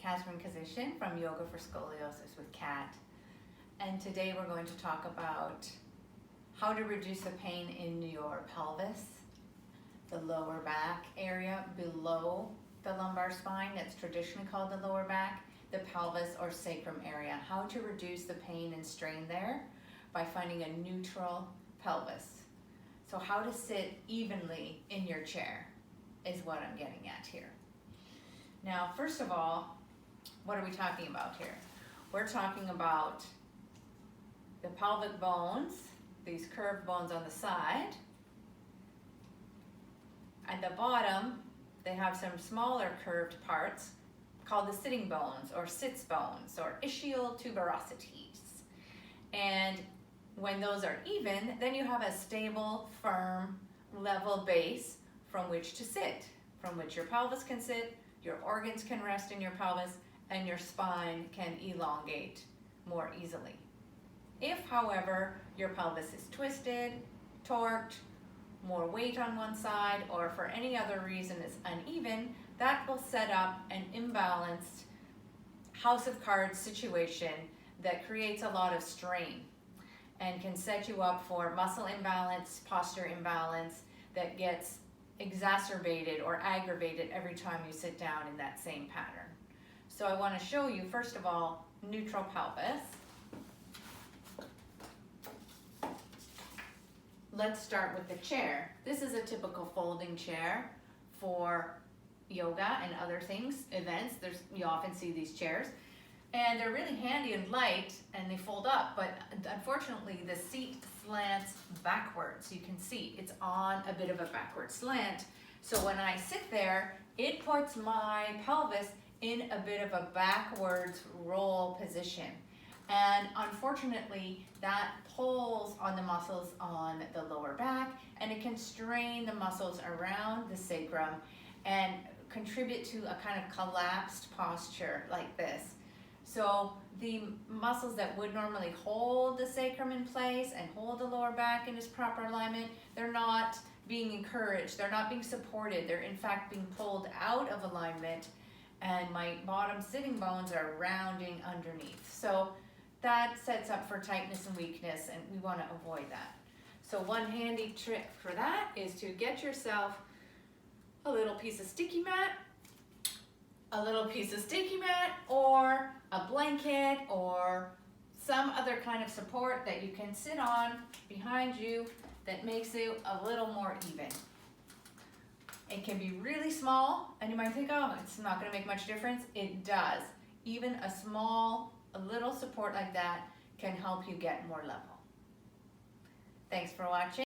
Catherine Kazishin from Yoga for Scoliosis with Kat, and today we're going to talk about how to reduce the pain in your pelvis, the lower back area below the lumbar spine that's traditionally called the lower back, the pelvis or sacrum area. How to reduce the pain and strain there by finding a neutral pelvis. So how to sit evenly in your chair is what I'm getting at here. Now, first of all, what are we talking about here? We're talking about the pelvic bones, these curved bones on the side. At the bottom, they have some smaller curved parts called the sitting bones or sits bones or ischial tuberosities. And when those are even, then you have a stable, firm, level base from which to sit, from which your pelvis can sit, your organs can rest in your pelvis, and your spine can elongate more easily. If, however, your pelvis is twisted, torqued, more weight on one side, or for any other reason is uneven, that will set up an imbalanced house of cards situation that creates a lot of strain and can set you up for muscle imbalance, posture imbalance that gets exacerbated or aggravated every time you sit down in that same pattern. So I want to show you, first of all, neutral pelvis. Let's start with the chair. This is a typical folding chair for yoga and other things, events. You often see these chairs. And they're really handy and light, and they fold up, but unfortunately the seat slants backwards. You can see it's on a bit of a backward slant. So when I sit there, it puts my pelvis in a bit of a backwards roll position. And unfortunately, that pulls on the muscles on the lower back, and it can strain the muscles around the sacrum and contribute to a kind of collapsed posture like this. So the muscles that would normally hold the sacrum in place and hold the lower back in its proper alignment, they're not being encouraged, they're not being supported, they're in fact being pulled out of alignment, and my bottom sitting bones are rounding underneath. So that sets up for tightness and weakness, and we want to avoid that. So one handy trick for that is to get yourself a little piece of sticky mat, or a blanket or some other kind of support that you can sit on behind you that makes it a little more even. It can be really small, and you might think, oh, it's not going to make much difference. It does. Even a little support like that can help you get more level. Thanks for watching.